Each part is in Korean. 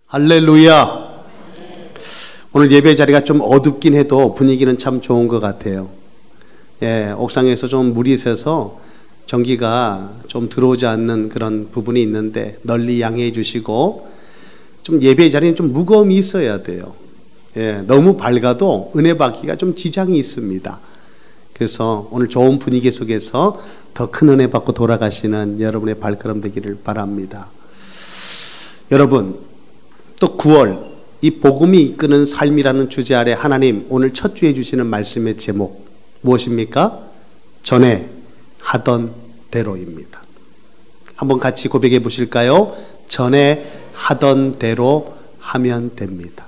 할렐루야. 오늘 예배 자리가 좀 어둡긴 해도 분위기는 참 좋은 것 같아요. 옥상에서 좀 물이 새서 전기가 좀 들어오지 않는 그런 부분이 있는데 널리 양해해 주시고, 좀 예배 자리는 좀 무거움이 있어야 돼요. 너무 밝아도 은혜 받기가 좀 지장이 있습니다. 그래서 오늘 좋은 분위기 속에서 더 큰 은혜 받고 돌아가시는 여러분의 발걸음 되기를 바랍니다. 여러분, 또 9월 이 복음이 이끄는 삶이라는 주제 아래 하나님 오늘 첫 주에 주시는 말씀의 제목 무엇입니까? 전에 하던 대로입니다. 한번 같이 고백해 보실까요? 전에 하던 대로 하면 됩니다.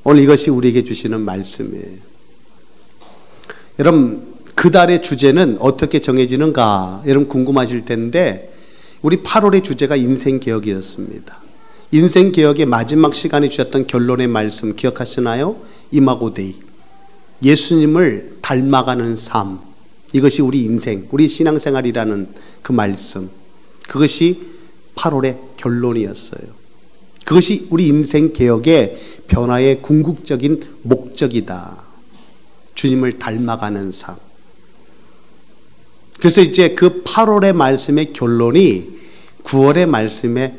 오늘 이것이 우리에게 주시는 말씀이에요. 여러분, 그달의 주제는 어떻게 정해지는가 여러분 궁금하실 텐데, 우리 8월의 주제가 인생개혁이었습니다. 인생개혁의 마지막 시간에 주셨던 결론의 말씀 기억하시나요? 이마고데이, 예수님을 닮아가는 삶, 이것이 우리 인생, 우리 신앙생활이라는 그 말씀, 그것이 8월의 결론이었어요. 그것이 우리 인생개혁의 변화의 궁극적인 목적이다. 주님을 닮아가는 삶. 그래서 이제 그 8월의 말씀의 결론이 9월의 말씀의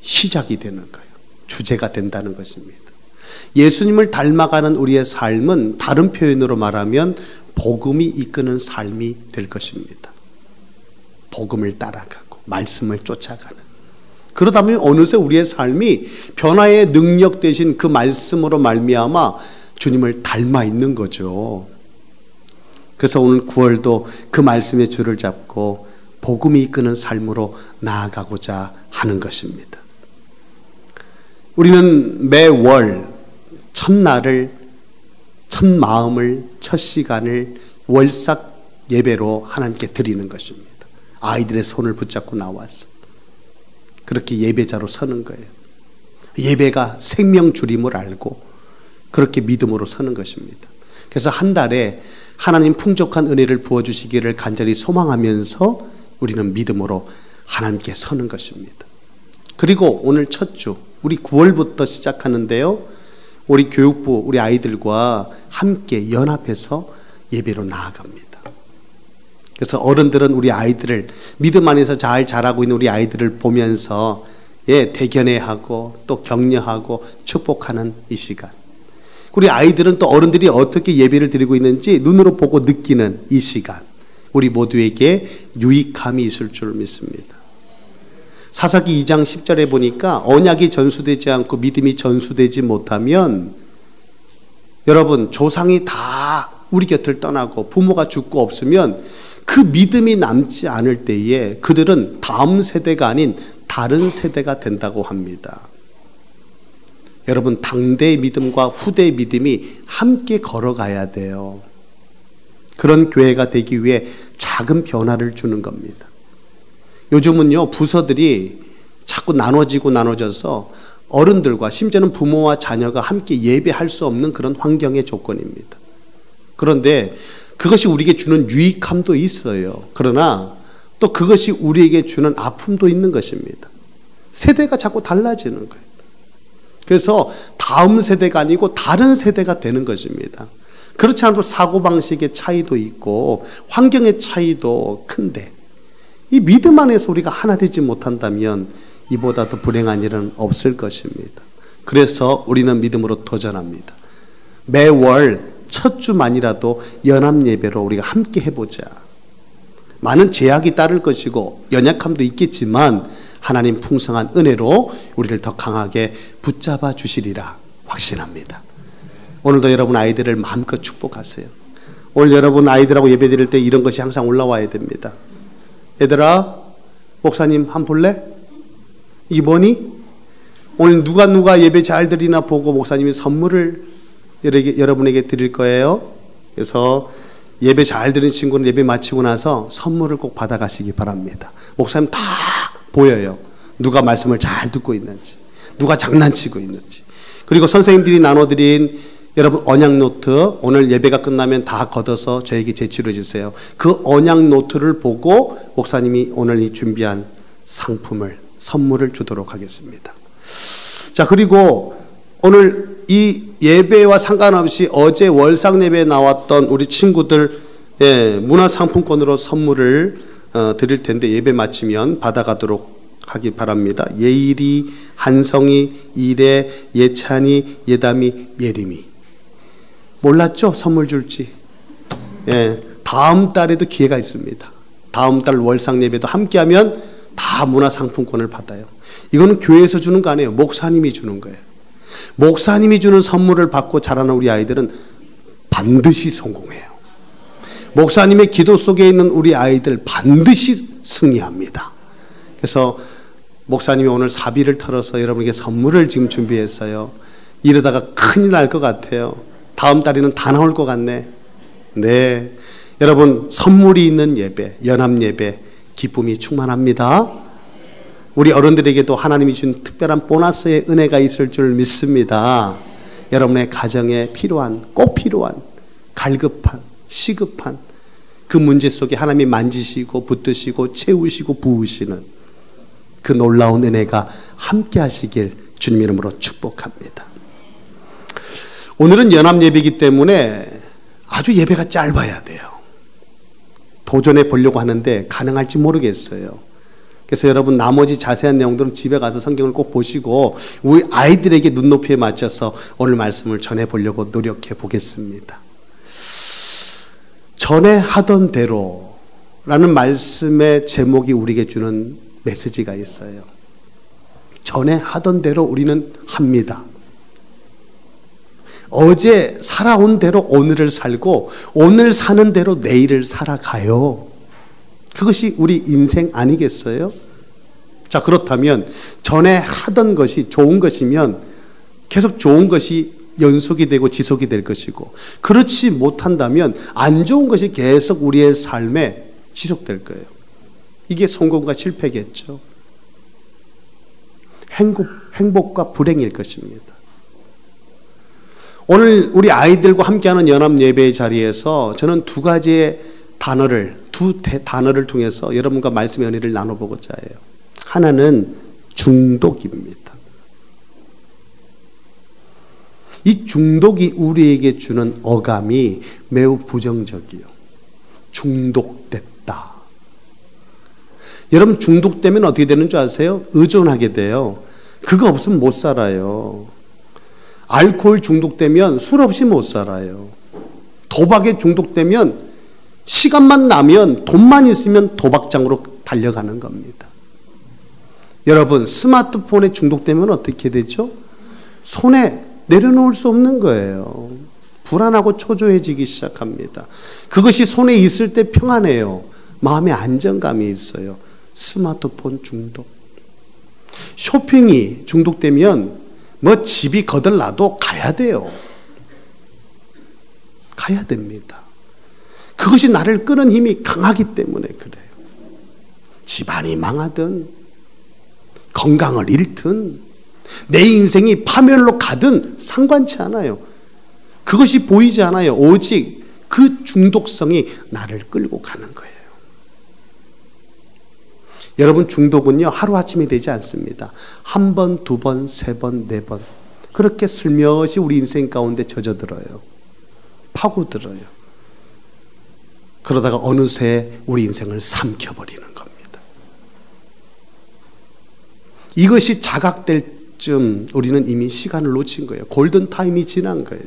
시작이 되는 거예요. 주제가 된다는 것입니다. 예수님을 닮아가는 우리의 삶은 다른 표현으로 말하면 복음이 이끄는 삶이 될 것입니다. 복음을 따라가고 말씀을 쫓아가는. 그러다 보면 어느새 우리의 삶이 변화의 능력 되신 그 말씀으로 말미암아 주님을 닮아 있는 거죠. 그래서 오늘 9월도 그 말씀의 줄을 잡고 복음이 이끄는 삶으로 나아가고자 하는 것입니다. 우리는 매월 첫날을, 첫 마음을, 첫 시간을 월삭 예배로 하나님께 드리는 것입니다. 아이들의 손을 붙잡고 나와서 그렇게 예배자로 서는 거예요. 예배가 생명줄임을 알고 그렇게 믿음으로 서는 것입니다. 그래서 한 달에 하나님 풍족한 은혜를 부어주시기를 간절히 소망하면서 우리는 믿음으로 하나님께 서는 것입니다. 그리고 오늘 첫 주, 우리 9월부터 시작하는데요, 우리 교육부, 우리 아이들과 함께 연합해서 예배로 나아갑니다. 그래서 어른들은 우리 아이들을, 믿음 안에서 잘 자라고 있는 우리 아이들을 보면서 대견해하고 또 격려하고 축복하는 이 시간, 우리 아이들은 또 어른들이 어떻게 예배를 드리고 있는지 눈으로 보고 느끼는 이 시간, 우리 모두에게 유익함이 있을 줄 믿습니다. 사사기 2장 10절에 보니까 언약이 전수되지 않고 믿음이 전수되지 못하면, 여러분, 조상이 다 우리 곁을 떠나고 부모가 죽고 없으면 그 믿음이 남지 않을 때에 그들은 다음 세대가 아닌 다른 세대가 된다고 합니다. 여러분, 당대의 믿음과 후대의 믿음이 함께 걸어가야 돼요. 그런 교회가 되기 위해 작은 변화를 주는 겁니다. 요즘은요, 부서들이 자꾸 나눠져서 어른들과 심지어는 부모와 자녀가 함께 예배할 수 없는 그런 환경의 조건입니다. 그런데 그것이 우리에게 주는 유익함도 있어요. 그러나 또 그것이 우리에게 주는 아픔도 있는 것입니다. 세대가 자꾸 달라지는 거예요. 그래서 다음 세대가 아니고 다른 세대가 되는 것입니다. 그렇지 않아도 사고방식의 차이도 있고 환경의 차이도 큰데, 이 믿음 안에서 우리가 하나 되지 못한다면 이보다 더 불행한 일은 없을 것입니다. 그래서 우리는 믿음으로 도전합니다. 매월 첫 주만이라도 연합예배로 우리가 함께 해보자. 많은 제약이 따를 것이고 연약함도 있겠지만 하나님 풍성한 은혜로 우리를 더 강하게 붙잡아 주시리라 확신합니다. 오늘도 여러분 아이들을 마음껏 축복하세요. 오늘 여러분 아이들하고 예배 드릴 때 이런 것이 항상 올라와야 됩니다. 얘들아, 목사님 한 볼래? 이게 뭐니? 오늘 누가 예배 잘 드리나 보고 목사님이 선물을 여러분에게 드릴 거예요. 그래서 예배 잘 드린 친구는 예배 마치고 나서 선물을 꼭 받아가시기 바랍니다. 목사님 다 보여요. 누가 말씀을 잘 듣고 있는지, 누가 장난치고 있는지. 그리고 선생님들이 나눠드린 여러분 언약 노트, 오늘 예배가 끝나면 다 걷어서 저에게 제출해 주세요. 그 언약 노트를 보고 목사님이 오늘 이 준비한 상품을 선물을 주도록 하겠습니다. 자, 그리고 오늘 이 예배와 상관없이 어제 월상 예배에 나왔던 우리 친구들 문화상품권으로 선물을 드릴 텐데 예배 마치면 받아가도록 하기 바랍니다. 예일이, 한성이, 이래, 예찬이, 예담이, 예림이. 몰랐죠? 선물 줄지. 다음 달에도 기회가 있습니다. 다음 달 월상 예배도 함께하면 다 문화상품권을 받아요. 이거는 교회에서 주는 거 아니에요. 목사님이 주는 거예요. 목사님이 주는 선물을 받고 자라는 우리 아이들은 반드시 성공해요. 목사님의 기도 속에 있는 우리 아이들 반드시 승리합니다. 그래서 목사님이 오늘 사비를 털어서 여러분에게 선물을 지금 준비했어요. 이러다가 큰일 날 것 같아요. 다음 달에는 다 나올 것 같네. 네, 여러분 선물이 있는 예배, 연합 예배 기쁨이 충만합니다. 우리 어른들에게도 하나님이 준 특별한 보너스의 은혜가 있을 줄 믿습니다. 여러분의 가정에 필요한, 꼭 필요한, 갈급한, 시급한 그 문제 속에 하나님이 만지시고 붙드시고 채우시고 부으시는 그 놀라운 은혜가 함께 하시길 주님 이름으로 축복합니다. 오늘은 연합 예배이기 때문에 아주 예배가 짧아야 돼요. 도전해 보려고 하는데 가능할지 모르겠어요. 그래서 여러분 나머지 자세한 내용들은 집에 가서 성경을 꼭 보시고 우리 아이들에게 눈높이에 맞춰서 오늘 말씀을 전해 보려고 노력해 보겠습니다. 전에 하던 대로 라는 말씀의 제목이 우리에게 주는 메시지가 있어요. 전에 하던 대로 우리는 합니다. 어제 살아온 대로 오늘을 살고 오늘 사는 대로 내일을 살아가요. 그것이 우리 인생 아니겠어요? 자, 그렇다면 전에 하던 것이 좋은 것이면 계속 좋은 것이 연속이 되고 지속이 될 것이고, 그렇지 못한다면 안 좋은 것이 계속 우리의 삶에 지속될 거예요. 이게 성공과 실패겠죠. 행복과 불행일 것입니다. 오늘 우리 아이들과 함께하는 연합 예배의 자리에서 저는 두 단어를 통해서 여러분과 말씀의 은혜를 나눠보고자 해요. 하나는 중독입니다. 이 중독이 우리에게 주는 어감이 매우 부정적이요. 중독됐다. 여러분 중독되면 어떻게 되는 줄 아세요? 의존하게 돼요. 그거 없으면 못 살아요. 알코올 중독되면 술 없이 못 살아요. 도박에 중독되면 시간만 나면 돈만 있으면 도박장으로 달려가는 겁니다. 여러분 스마트폰에 중독되면 어떻게 되죠? 손에 내려놓을 수 없는 거예요. 불안하고 초조해지기 시작합니다. 그것이 손에 있을 때 평안해요. 마음의 안정감이 있어요. 스마트폰 중독. 쇼핑이 중독되면 뭐 집이 거들나도 가야 돼요. 가야 됩니다. 그것이 나를 끄는 힘이 강하기 때문에 그래요. 집안이 망하든 건강을 잃든 내 인생이 파멸로 가든 상관치 않아요. 그것이 보이지 않아요. 오직 그 중독성이 나를 끌고 가는 거예요. 여러분 중독은요 하루아침이 되지 않습니다. 한 번, 두 번, 세 번, 네 번 그렇게 슬며시 우리 인생 가운데 젖어들어요. 파고들어요. 그러다가 어느새 우리 인생을 삼켜버리는 겁니다. 이것이 자각될 쯤 우리는 이미 시간을 놓친 거예요. 골든타임이 지난 거예요.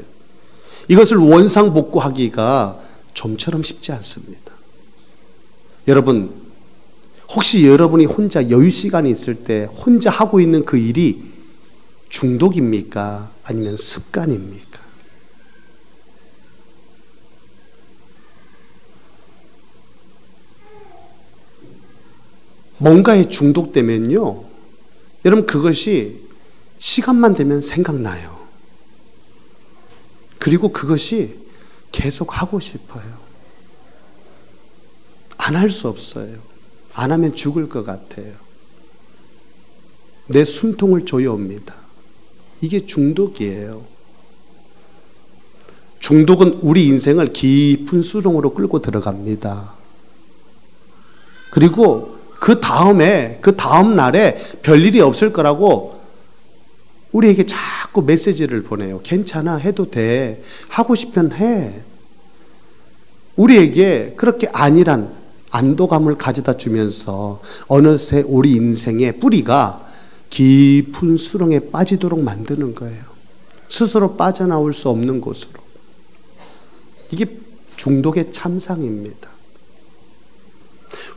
이것을 원상복구하기가 좀처럼 쉽지 않습니다. 여러분 혹시 여러분이 혼자 여유시간이 있을 때 혼자 하고 있는 그 일이 중독입니까? 아니면 습관입니까? 뭔가에 중독되면요 여러분 그것이 시간만 되면 생각나요. 그리고 그것이 계속 하고 싶어요. 안 할 수 없어요. 안 하면 죽을 것 같아요. 내 숨통을 조여옵니다. 이게 중독이에요. 중독은 우리 인생을 깊은 수렁으로 끌고 들어갑니다. 그리고 그 그 다음 날에 별일이 없을 거라고 우리에게 자꾸 메시지를 보내요. 괜찮아, 해도 돼. 하고 싶으면 해. 우리에게 그렇게 안일한 안도감을 가져다 주면서 어느새 우리 인생의 뿌리가 깊은 수렁에 빠지도록 만드는 거예요. 스스로 빠져나올 수 없는 곳으로. 이게 중독의 참상입니다.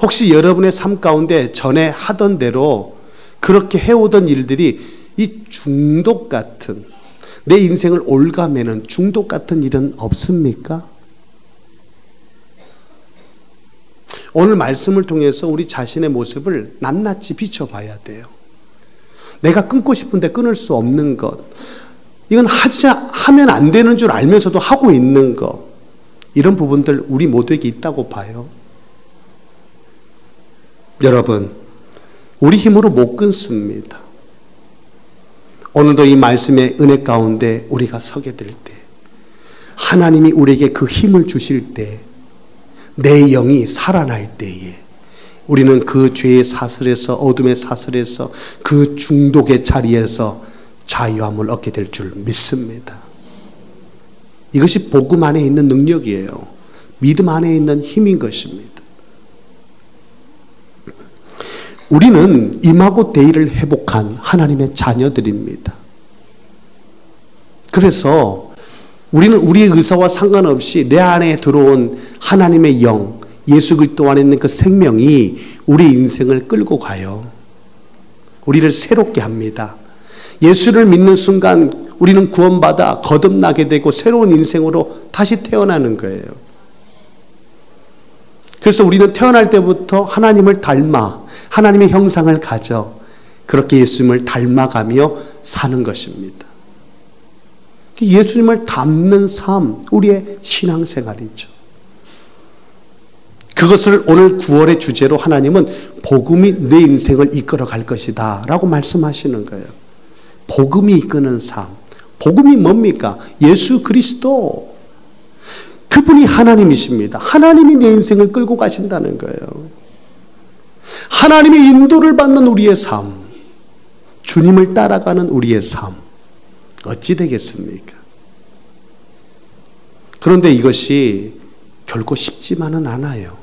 혹시 여러분의 삶 가운데 전에 하던 대로 그렇게 해오던 일들이 이 중독 같은, 내 인생을 올가매는 중독 같은 일은 없습니까? 오늘 말씀을 통해서 우리 자신의 모습을 낱낱이 비춰봐야 돼요. 내가 끊고 싶은데 끊을 수 없는 것, 이건 하면 안 되는 줄 알면서도 하고 있는 것, 이런 부분들 우리 모두에게 있다고 봐요. 여러분, 우리 힘으로 못 끊습니다. 오늘도 이 말씀의 은혜 가운데 우리가 서게 될 때, 하나님이 우리에게 그 힘을 주실 때, 내 영이 살아날 때에 우리는 그 죄의 사슬에서, 어둠의 사슬에서, 그 중독의 자리에서 자유함을 얻게 될 줄 믿습니다. 이것이 복음 안에 있는 능력이에요. 믿음 안에 있는 힘인 것입니다. 우리는 임하고 대의를 회복한 하나님의 자녀들입니다. 그래서 우리는 우리의 의사와 상관없이 내 안에 들어온 하나님의 영, 예수 그리스도 안에 있는 그 생명이 우리 인생을 끌고 가요. 우리를 새롭게 합니다. 예수를 믿는 순간 우리는 구원받아 거듭나게 되고 새로운 인생으로 다시 태어나는 거예요. 그래서 우리는 태어날 때부터 하나님을 닮아 하나님의 형상을 가져 그렇게 예수님을 닮아가며 사는 것입니다. 예수님을 닮는 삶, 우리의 신앙생활이죠. 그것을 오늘 9월의 주제로 하나님은 복음이 내 인생을 이끌어 갈 것이다 라고 말씀하시는 거예요. 복음이 이끄는 삶. 복음이 뭡니까? 예수 그리스도. 그분이 하나님이십니다. 하나님이 내 인생을 끌고 가신다는 거예요. 하나님의 인도를 받는 우리의 삶, 주님을 따라가는 우리의 삶, 어찌 되겠습니까? 그런데 이것이 결코 쉽지만은 않아요.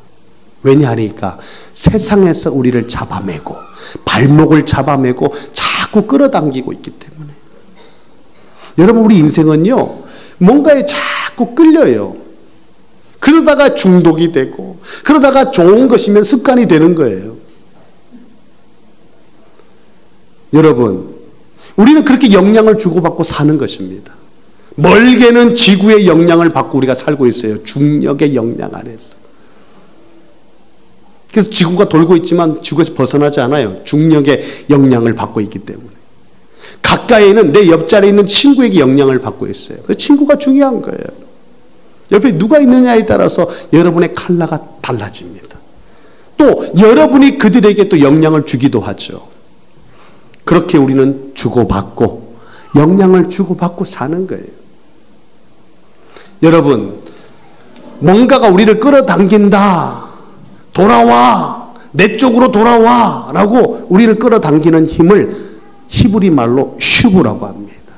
왜냐하니까 세상에서 우리를 잡아매고 발목을 잡아매고 자꾸 끌어당기고 있기 때문에. 여러분, 우리 인생은요, 뭔가에 자꾸 끌려요. 그러다가 중독이 되고, 그러다가 좋은 것이면 습관이 되는 거예요. 여러분, 우리는 그렇게 영향을 주고받고 사는 것입니다. 멀게는 지구의 영향을 받고 우리가 살고 있어요. 중력의 영향 아래서. 그래서 지구가 돌고 있지만 지구에서 벗어나지 않아요. 중력의 영향을 받고 있기 때문에. 가까이는 내 옆자리에 있는 친구에게 영향을 받고 있어요. 그 친구가 중요한 거예요. 옆에 누가 있느냐에 따라서 여러분의 칼라가 달라집니다. 또 여러분이 그들에게 또 영향을 주기도 하죠. 그렇게 우리는 주고받고 영향을 주고받고 사는 거예요. 여러분, 뭔가가 우리를 끌어당긴다. 돌아와. 내 쪽으로 돌아와. 라고 우리를 끌어당기는 힘을 히브리 말로 슈브라고 합니다.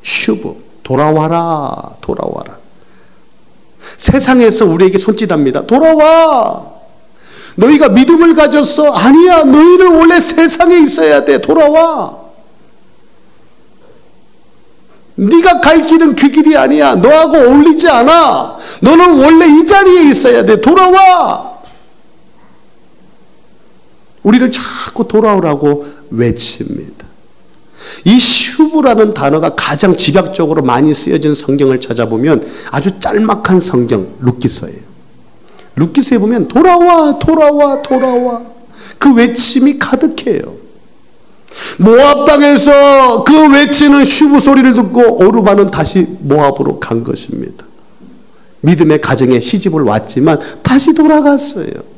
슈브. 돌아와라. 돌아와라. 세상에서 우리에게 손짓합니다. 돌아와. 너희가 믿음을 가졌어. 아니야. 너희는 원래 세상에 있어야 돼. 돌아와. 네가 갈 길은 그 길이 아니야. 너하고 어울리지 않아. 너는 원래 이 자리에 있어야 돼. 돌아와. 우리를 자꾸 돌아오라고 외칩니다. 이 슈브라는 단어가 가장 집약적으로 많이 쓰여진 성경을 찾아보면 아주 짤막한 성경 룻기서예요. 룻기서에 보면 돌아와 돌아와 돌아와 그 외침이 가득해요. 모압 땅에서 그 외치는 슈브 소리를 듣고 오르바는 다시 모압으로 간 것입니다. 믿음의 가정에 시집을 왔지만 다시 돌아갔어요.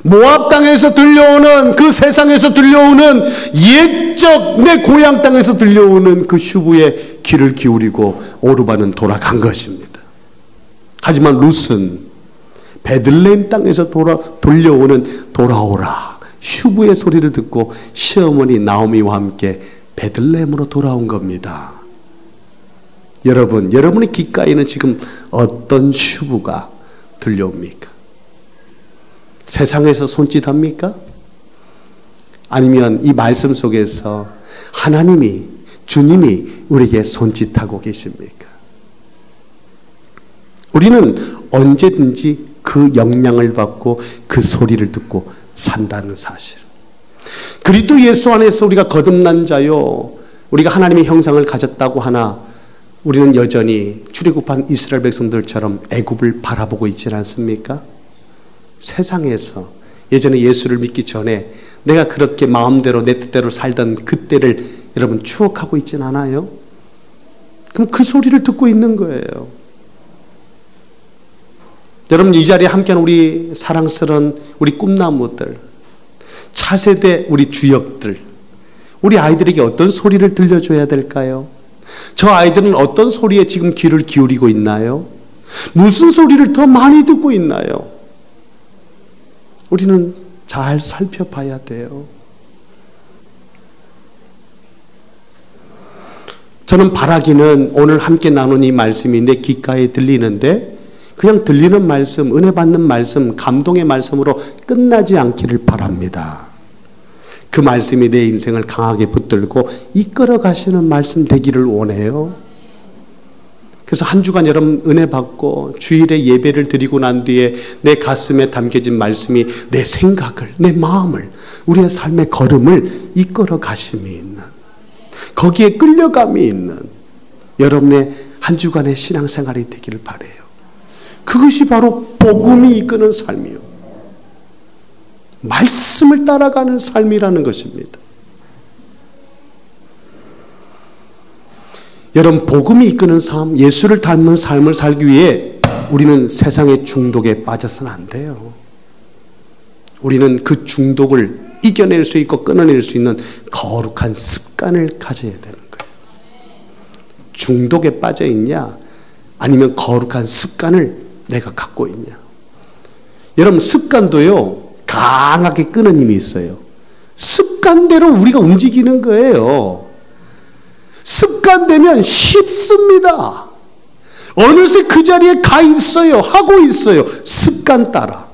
모압 땅에서 들려오는 그 세상에서 들려오는 옛적 내 고향 땅에서 들려오는 그 슈브에 귀를 기울이고 오르바는 돌아간 것입니다. 하지만 룻은 베들레헴 땅에서 돌려오는 돌아오라 휴부의 소리를 듣고 시어머니 나오미와 함께 베들레헴으로 돌아온 겁니다. 여러분, 여러분의 귓가에는 지금 어떤 휴부가 들려옵니까? 세상에서 손짓합니까? 아니면 이 말씀 속에서 하나님이, 주님이 우리에게 손짓하고 계십니까? 우리는 언제든지 그 영향을 받고 그 소리를 듣고 산다는 사실. 그리스도 예수 안에서 우리가 거듭난 자요, 우리가 하나님의 형상을 가졌다고 하나 우리는 여전히 출애굽한 이스라엘 백성들처럼 애굽을 바라보고 있지 않습니까? 세상에서 예전에 예수를 믿기 전에 내가 그렇게 마음대로 내 뜻대로 살던 그때를 여러분 추억하고 있진 않아요? 그럼 그 소리를 듣고 있는 거예요. 여러분, 이 자리에 함께하는 우리 사랑스러운 우리 꿈나무들, 차세대 우리 주역들, 우리 아이들에게 어떤 소리를 들려줘야 될까요? 저 아이들은 어떤 소리에 지금 귀를 기울이고 있나요? 무슨 소리를 더 많이 듣고 있나요? 우리는 잘 살펴봐야 돼요. 저는 바라기는 오늘 함께 나눈 이 말씀이 내 귓가에 들리는데 그냥 들리는 말씀, 은혜 받는 말씀, 감동의 말씀으로 끝나지 않기를 바랍니다. 그 말씀이 내 인생을 강하게 붙들고 이끌어 가시는 말씀 되기를 원해요. 그래서 한 주간 여러분 은혜 받고 주일에 예배를 드리고 난 뒤에 내 가슴에 담겨진 말씀이 내 생각을, 내 마음을, 우리의 삶의 걸음을 이끌어 가심이 있는, 거기에 끌려감이 있는 여러분의 한 주간의 신앙생활이 되기를 바라요. 그것이 바로 복음이 이끄는 삶이요, 말씀을 따라가는 삶이라는 것입니다. 여러분, 복음이 이끄는 삶, 예수를 닮은 삶을 살기 위해 우리는 세상의 중독에 빠져서는 안 돼요. 우리는 그 중독을 이겨낼 수 있고 끊어낼 수 있는 거룩한 습관을 가져야 되는 거예요. 중독에 빠져 있냐, 아니면 거룩한 습관을 내가 갖고 있냐. 여러분, 습관도요 강하게 끄는 힘이 있어요. 습관대로 우리가 움직이는 거예요. 습관되면 쉽습니다. 어느새 그 자리에 가 있어요. 하고 있어요. 습관 따라.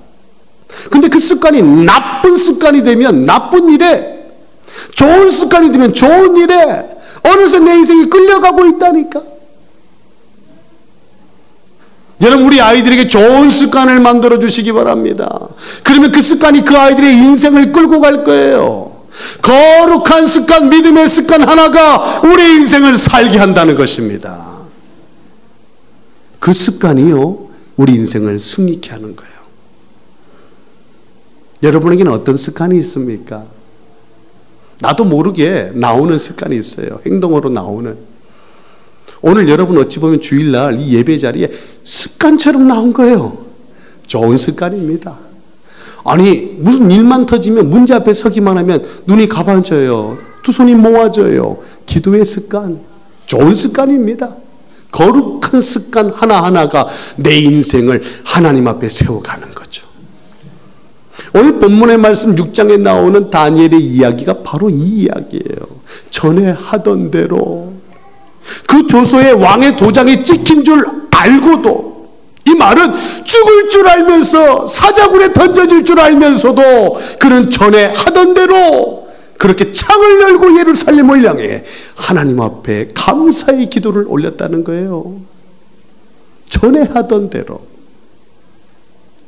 근데 그 습관이 나쁜 습관이 되면 나쁜 일에, 좋은 습관이 되면 좋은 일에 어느새 내 인생이 끌려가고 있다니까. 여러분, 우리 아이들에게 좋은 습관을 만들어 주시기 바랍니다. 그러면 그 습관이 그 아이들의 인생을 끌고 갈 거예요. 거룩한 습관, 믿음의 습관 하나가 우리 인생을 살게 한다는 것입니다. 그 습관이요, 우리 인생을 승리케 하는 거예요. 여러분에게는 어떤 습관이 있습니까? 나도 모르게 나오는 습관이 있어요. 행동으로 나오는. 오늘 여러분 어찌 보면 주일날 이 예배 자리에 습관처럼 나온 거예요. 좋은 습관입니다. 아니, 무슨 일만 터지면 문제 앞에 서기만 하면 눈이 가만져요. 두 손이 모아져요. 기도의 습관, 좋은 습관입니다. 거룩한 습관 하나하나가 내 인생을 하나님 앞에 세워가는 거죠. 오늘 본문의 말씀 6장에 나오는 다니엘의 이야기가 바로 이 이야기예요. 전에 하던 대로 그 조서에 왕의 도장이 찍힌 줄 알고도, 이 말은 죽을 줄 알면서 사자굴에 던져질 줄 알면서도 그는 전에 하던 대로 그렇게 창을 열고 예루살렘을 향해 하나님 앞에 감사의 기도를 올렸다는 거예요. 전에 하던 대로.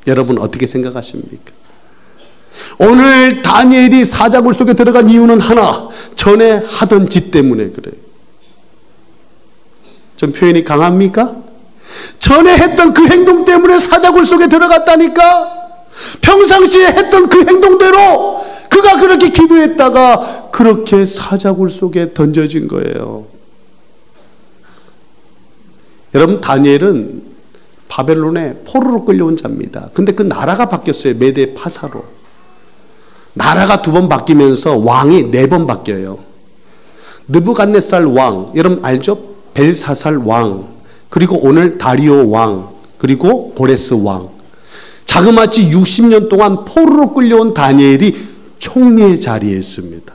여러분 어떻게 생각하십니까? 오늘 다니엘이 사자굴 속에 들어간 이유는 하나, 전에 하던 짓 때문에 그래요. 좀 표현이 강합니까? 전에 했던 그 행동 때문에 사자굴 속에 들어갔다니까. 평상시에 했던 그 행동대로 그가 그렇게 기도했다가 그렇게 사자굴 속에 던져진 거예요. 여러분, 다니엘은 바벨론에 포로로 끌려온 자입니다. 근데 그 나라가 바뀌었어요. 메대 파사로. 나라가 2번 바뀌면서 왕이 4번 바뀌어요. 느부갓네살 왕, 여러분 알죠? 벨사살 왕, 그리고 오늘 다리오 왕, 그리고 고레스 왕. 자그마치 60년 동안 포로로 끌려온 다니엘이 총리의 자리에 있습니다.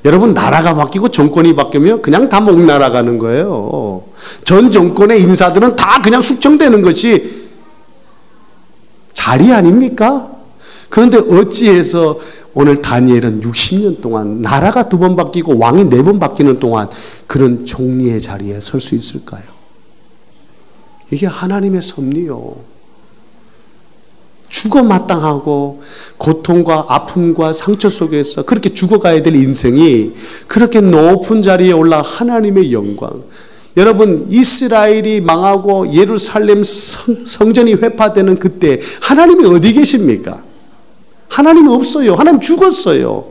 여러분, 나라가 바뀌고 정권이 바뀌면 그냥 다 목 날아가는 거예요. 전 정권의 인사들은 다 그냥 숙청되는 것이 자리 아닙니까? 그런데 어찌해서 오늘 다니엘은 60년 동안 나라가 2번 바뀌고 왕이 4번 바뀌는 동안 그런 총리의 자리에 설 수 있을까요? 이게 하나님의 섭리요. 죽어 마땅하고 고통과 아픔과 상처 속에서 그렇게 죽어가야 될 인생이 그렇게 높은 자리에 올라 하나님의 영광. 여러분, 이스라엘이 망하고 예루살렘 성전이 회파되는 그때 하나님이 어디 계십니까? 하나님이 없어요. 하나님 죽었어요.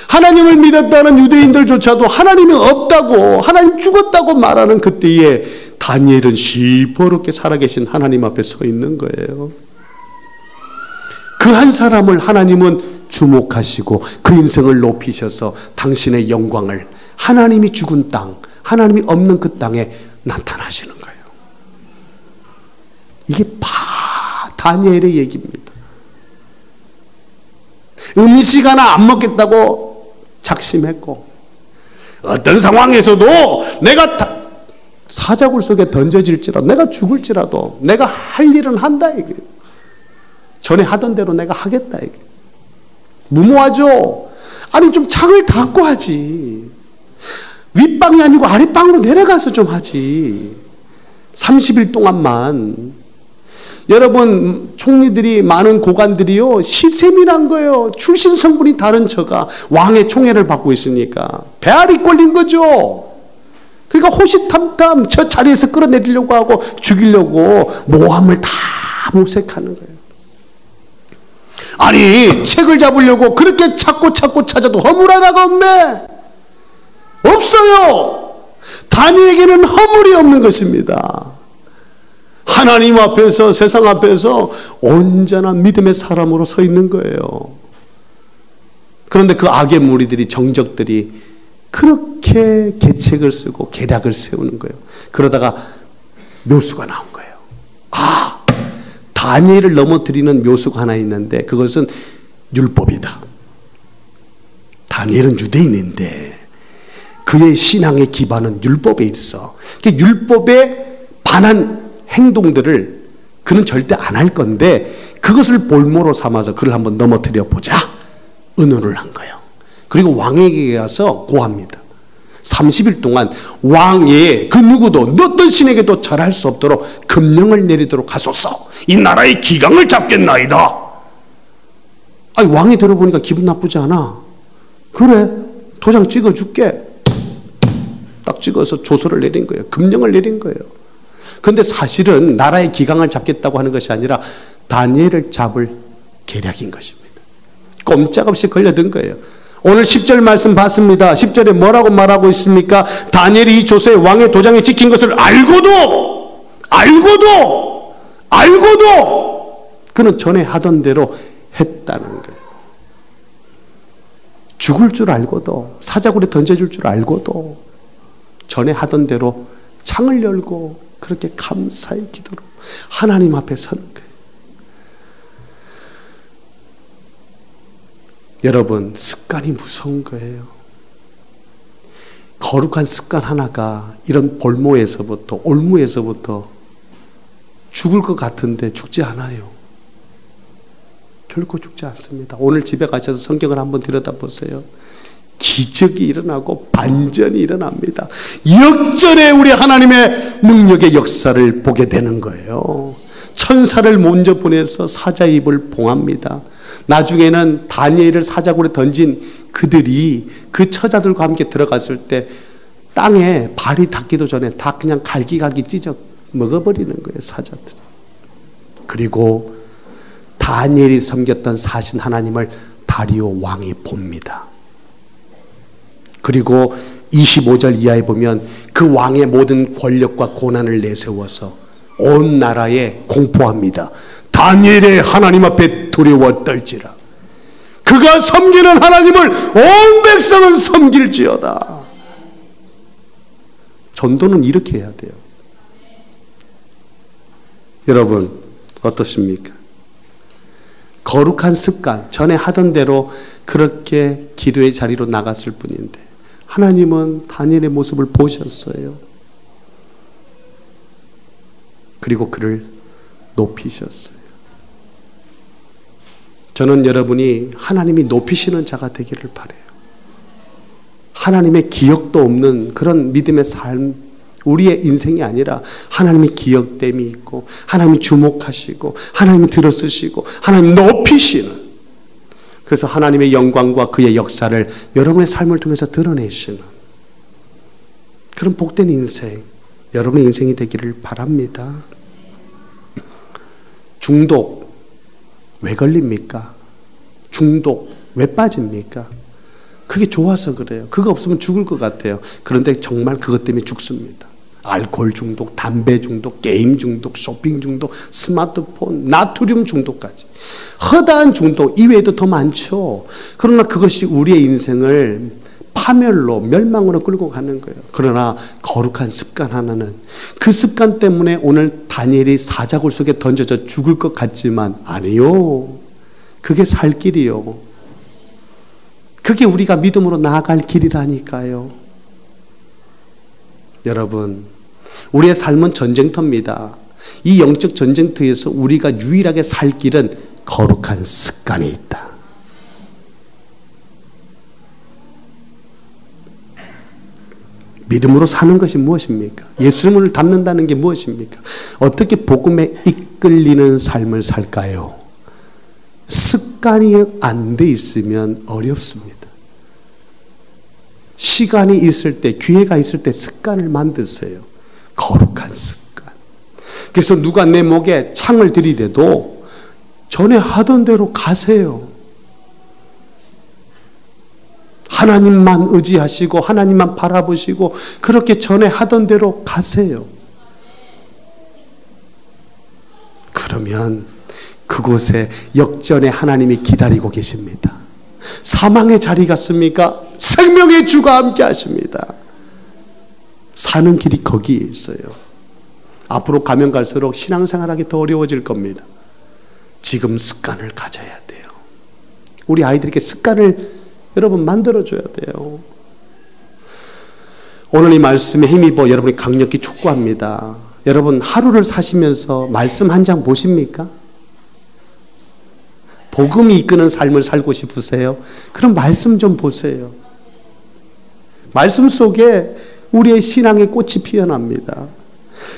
하나님을 믿었다는 유대인들조차도 하나님이 없다고, 하나님 죽었다고 말하는 그때에 다니엘은 시퍼렇게 살아계신 하나님 앞에 서 있는 거예요. 그 한 사람을 하나님은 주목하시고 그 인생을 높이셔서 당신의 영광을 하나님이 죽은 땅, 하나님이 없는 그 땅에 나타나시는 거예요. 이게 다니엘의 얘기입니다. 음식 하나 안 먹겠다고 작심했고, 어떤 상황에서도 내가 사자굴 속에 던져질지라도, 내가 죽을지라도 내가 할 일은 한다 이거예요. 전에 하던 대로 내가 하겠다 이거예요. 무모하죠? 아니, 좀 창을 닫고 하지. 윗방이 아니고 아랫방으로 내려가서 좀 하지. 30일 동안만. 여러분, 총리들이, 많은 고관들이요, 시세미란 거예요. 출신 성분이 다른 저가 왕의 총애를 받고 있으니까 배알이 꼴린 거죠. 그러니까 호시탐탐 저 자리에서 끌어내리려고 하고 죽이려고 모함을 다 모색하는 거예요. 아니, 책을 잡으려고 그렇게 찾고 찾아도 허물 하나가 없네. 없어요. 다니엘에게는 허물이 없는 것입니다. 하나님 앞에서, 세상 앞에서 온전한 믿음의 사람으로 서 있는 거예요. 그런데 그 악의 무리들이, 정적들이 그렇게 계책을 쓰고 계략을 세우는 거예요. 그러다가 묘수가 나온 거예요. 다니엘을 넘어뜨리는 묘수가 하나 있는데 그것은 율법이다. 다니엘은 유대인인데 그의 신앙의 기반은 율법에 있어. 율법에 반한 행동들을 그는 절대 안 할 건데 그것을 볼모로 삼아서 그를 한번 넘어뜨려 보자. 의논을 한 거예요. 그리고 왕에게 가서 고합니다. 30일 동안 왕의 그 누구도 어떤 신에게도 절할 수 없도록 금령을 내리도록 하소서. 이 나라의 기강을 잡겠나이다. 아니, 왕이 들어보니까 기분 나쁘지 않아. 그래, 도장 찍어줄게. 딱 찍어서 조서를 내린 거예요. 금령을 내린 거예요. 그런데 사실은 나라의 기강을 잡겠다고 하는 것이 아니라 다니엘을 잡을 계략인 것입니다. 꼼짝없이 걸려든 거예요. 오늘 10절 말씀 봤습니다. 10절에 뭐라고 말하고 있습니까? 다니엘이 이 조서에 왕의 도장에 찍힌 것을 알고도 그는 전에 하던 대로 했다는 거예요. 죽을 줄 알고도, 사자굴에 던져줄 줄 알고도 전에 하던 대로 창을 열고 그렇게 감사의 기도로 하나님 앞에 서는 거예요. 여러분, 습관이 무서운 거예요. 거룩한 습관 하나가 이런 볼모에서부터, 올무에서부터 죽을 것 같은데 죽지 않아요. 결코 죽지 않습니다. 오늘 집에 가셔서 성경을 한번 들여다보세요. 기적이 일어나고 반전이 일어납니다. 역전의 우리 하나님의 능력의 역사를 보게 되는 거예요. 천사를 먼저 보내서 사자 입을 봉합니다. 나중에는 다니엘을 사자굴에 던진 그들이 그 처자들과 함께 들어갔을 때 땅에 발이 닿기도 전에 다 그냥 갈기갈기 찢어 먹어버리는 거예요, 사자들. 그리고 다니엘이 섬겼던 사신 하나님을 다리오 왕이 봅니다. 그리고 25절 이하에 보면 그 왕의 모든 권력과 고난을 내세워서 온 나라에 공포합니다. 다니엘의 하나님 앞에 두려워 떨지라. 그가 섬기는 하나님을 온 백성은 섬길지어다. 전도는 이렇게 해야 돼요. 여러분, 어떻습니까? 거룩한 습관, 전에 하던 대로 그렇게 기도의 자리로 나갔을 뿐인데 하나님은 다니엘의 모습을 보셨어요. 그리고 그를 높이셨어요. 저는 여러분이 하나님이 높이시는 자가 되기를 바라요. 하나님의 기억도 없는 그런 믿음의 삶, 우리의 인생이 아니라 하나님의 기억됨이 있고 하나님이 주목하시고 하나님이 들어쓰시고 하나님 높이시는, 그래서 하나님의 영광과 그의 역사를 여러분의 삶을 통해서 드러내시는 그런 복된 인생, 여러분의 인생이 되기를 바랍니다. 중독 왜 걸립니까? 중독 왜 빠집니까? 그게 좋아서 그래요. 그거 없으면 죽을 것 같아요. 그런데 정말 그것 때문에 죽습니다. 알코올 중독, 담배 중독, 게임 중독, 쇼핑 중독, 스마트폰, 나트륨 중독까지. 허다한 중독 이외에도 더 많죠. 그러나 그것이 우리의 인생을 파멸로, 멸망으로 끌고 가는 거예요. 그러나 거룩한 습관 하나는, 그 습관 때문에 오늘 다니엘이 사자굴 속에 던져져 죽을 것 같지만 아니요. 그게 살 길이요. 그게 우리가 믿음으로 나아갈 길이라니까요. 여러분, 우리의 삶은 전쟁터입니다. 이 영적 전쟁터에서 우리가 유일하게 살 길은 거룩한 습관이 있다. 믿음으로 사는 것이 무엇입니까? 예수님을 닮는다는 게 무엇입니까? 어떻게 복음에 이끌리는 삶을 살까요? 습관이 안 돼 있으면 어렵습니다. 시간이 있을 때, 기회가 있을 때 습관을 만드세요. 거룩한 습관. 그래서 누가 내 목에 창을 들이대도 전에 하던 대로 가세요. 하나님만 의지하시고 하나님만 바라보시고 그렇게 전에 하던 대로 가세요. 그러면 그곳에 역전의 하나님이 기다리고 계십니다. 사망의 자리 같습니까? 생명의 주가 함께 하십니다. 사는 길이 거기에 있어요. 앞으로 가면 갈수록 신앙생활하기 더 어려워질 겁니다. 지금 습관을 가져야 돼요. 우리 아이들에게 습관을 여러분 만들어줘야 돼요. 오늘 이 말씀에 힘입어 여러분이 강력히 촉구합니다. 여러분 하루를 사시면서 말씀 한 장 보십니까? 복음이 이끄는 삶을 살고 싶으세요? 그럼 말씀 좀 보세요. 말씀 속에 우리의 신앙의 꽃이 피어납니다.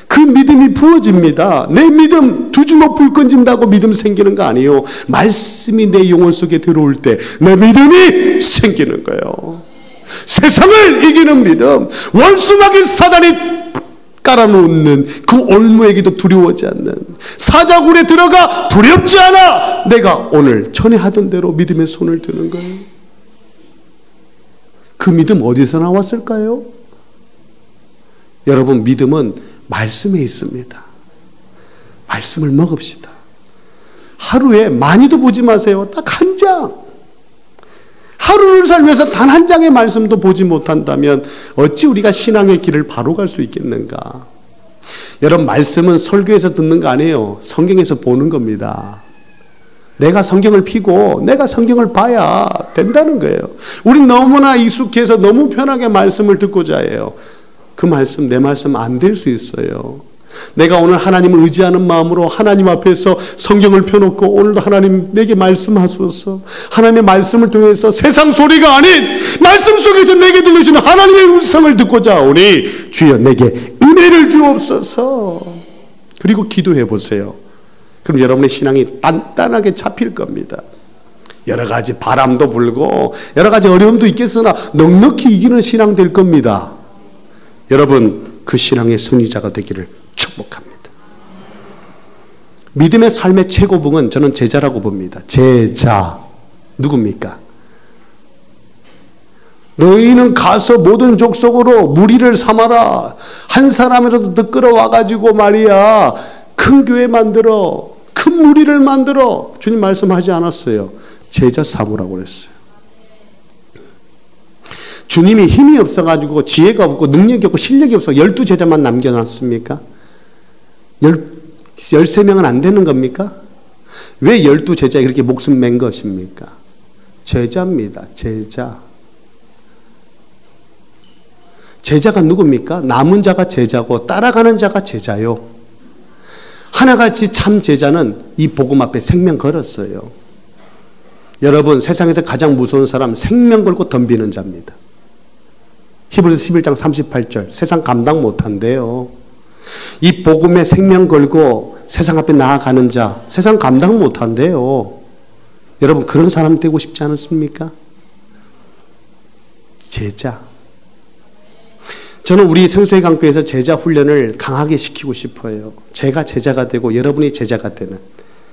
그 믿음이 부어집니다. 내 믿음 두 주먹 불 건진다고 믿음 생기는 거 아니에요. 말씀이 내 영혼 속에 들어올 때 내 믿음이 생기는 거예요. 세상을 이기는 믿음, 원수마귀 사단이 깔아놓는 그 올무에게도 두려워하지 않는, 사자굴에 들어가 두렵지 않아 내가 오늘 전에 하던 대로 믿음의 손을 드는 거예요. 그 믿음 어디서 나왔을까요? 여러분 믿음은 말씀에 있습니다. 말씀을 먹읍시다. 하루에 많이도 보지 마세요. 딱 한 장. 하루를 살면서 단 한 장의 말씀도 보지 못한다면 어찌 우리가 신앙의 길을 바로 갈 수 있겠는가? 여러분 말씀은 설교에서 듣는 거 아니에요. 성경에서 보는 겁니다. 내가 성경을 피고 내가 성경을 봐야 된다는 거예요. 우린 너무나 익숙해서 너무 편하게 말씀을 듣고자 해요. 그 말씀, 내 말씀 안 될 수 있어요. 내가 오늘 하나님을 의지하는 마음으로 하나님 앞에서 성경을 펴놓고 오늘도 하나님 내게 말씀하소서, 하나님의 말씀을 통해서 세상 소리가 아닌 말씀 속에서 내게 들려주는 하나님의 음성을 듣고자 하오니 주여 내게 은혜를 주옵소서. 그리고 기도해 보세요. 그럼 여러분의 신앙이 단단하게 잡힐 겁니다. 여러 가지 바람도 불고 여러 가지 어려움도 있겠으나 넉넉히 이기는 신앙 될 겁니다. 여러분 그 신앙의 승리자가 되기를 축복합니다. 믿음의 삶의 최고봉은 저는 제자라고 봅니다. 제자 누굽니까? 너희는 가서 모든 족속으로 무리를 삼아라. 한 사람이라도 더 끌어와가지고 말이야 큰 교회 만들어, 큰 무리를 만들어. 주님 말씀하지 않았어요. 제자 삼으라고 그랬어요. 주님이 힘이 없어가지고 지혜가 없고 능력이 없고 실력이 없어 12제자만 남겨놨습니까? 13명은 안 되는 겁니까? 왜 12제자에 그렇게 목숨 맨 것입니까? 제자입니다. 제자. 제자가 누굽니까? 남은 자가 제자고 따라가는 자가 제자요. 하나같이 참 제자는 이 복음 앞에 생명 걸었어요. 여러분, 세상에서 가장 무서운 사람 생명 걸고 덤비는 자입니다. 히브리서 11장 38절. 세상 감당 못한대요. 이 복음에 생명 걸고 세상 앞에 나아가는 자, 세상 감당 못한대요. 여러분, 그런 사람 되고 싶지 않습니까? 제자. 저는 우리 생수의 강교에서 제자 훈련을 강하게 시키고 싶어요. 제가 제자가 되고 여러분이 제자가 되는.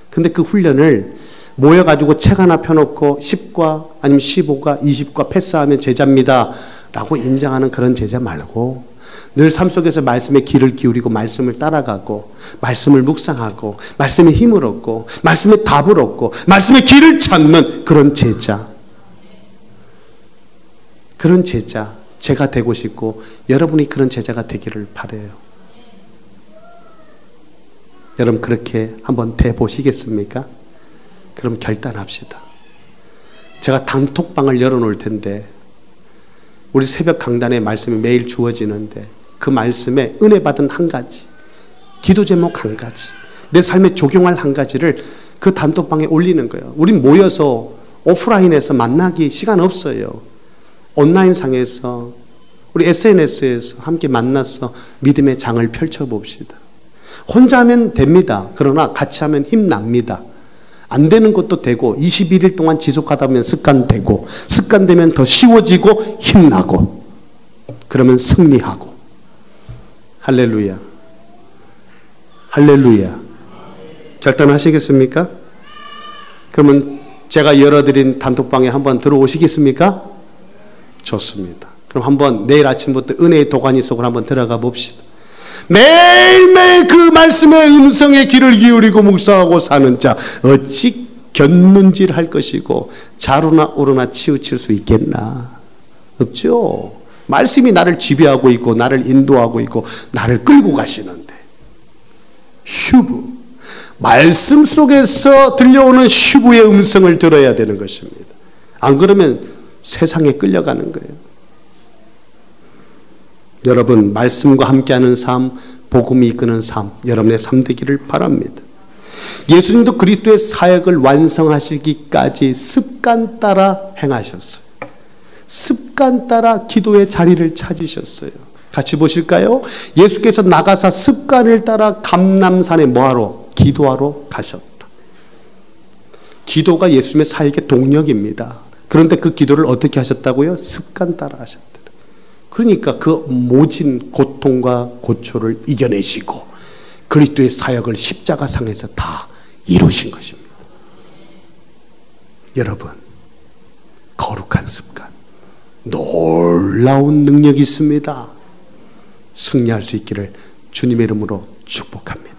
근데 그 훈련을 모여가지고 책 하나 펴놓고 10과 아니면 15과 20과 패스하면 제자입니다 라고 인정하는 그런 제자 말고, 늘 삶 속에서 말씀에 귀를 기울이고 말씀을 따라가고 말씀을 묵상하고 말씀에 힘을 얻고 말씀에 답을 얻고 말씀에 길을 찾는 그런 제자. 그런 제자 제가 되고 싶고 여러분이 그런 제자가 되기를 바라요. 여러분, 그렇게 한번 돼 보시겠습니까? 그럼 결단합시다. 제가 단톡방을 열어놓을 텐데, 우리 새벽 강단에 말씀이 매일 주어지는데 그 말씀에 은혜 받은 한 가지, 기도 제목 한 가지, 내 삶에 적용할 한 가지를 그 단톡방에 올리는 거예요. 우린 모여서 오프라인에서 만나기 시간 없어요. 온라인상에서 우리 SNS에서 함께 만나서 믿음의 장을 펼쳐봅시다. 혼자 하면 됩니다. 그러나 같이 하면 힘납니다. 안 되는 것도 되고 21일 동안 지속하다 보면 습관되고 습관되면 더 쉬워지고 힘나고 그러면 승리하고. 할렐루야. 할렐루야. 결단하시겠습니까? 그러면 제가 열어드린 단톡방에 한번 들어오시겠습니까? 좋습니다. 그럼 한번 내일 아침부터 은혜의 도가니 속으로 한번 들어가 봅시다. 매일매일 그 말씀의 음성에 귀를 기울이고 묵상하고 사는 자 어찌 견눈질할 것이고 자루나 오르나 치우칠 수 있겠나? 없죠. 말씀이 나를 지배하고 있고 나를 인도하고 있고 나를 끌고 가시는데, 슈브, 말씀 속에서 들려오는 슈브의 음성을 들어야 되는 것입니다. 안 그러면 세상에 끌려가는 거예요. 여러분, 말씀과 함께하는 삶, 복음이 이끄는 삶, 여러분의 삶 되기를 바랍니다. 예수님도 그리스도의 사역을 완성하시기까지 습관 따라 행하셨어요. 습관 따라 기도의 자리를 찾으셨어요. 같이 보실까요? 예수께서 나가사 습관을 따라 감람산에 뭐하러? 기도하러 가셨다. 기도가 예수님의 사역의 동력입니다. 그런데 그 기도를 어떻게 하셨다고요? 습관 따라 하셨다. 그러니까 그 모진 고통과 고초를 이겨내시고 그리스도의 사역을 십자가상에서 다 이루신 것입니다. 여러분, 거룩한 습관, 놀라운 능력이 있습니다. 승리할 수 있기를 주님의 이름으로 축복합니다.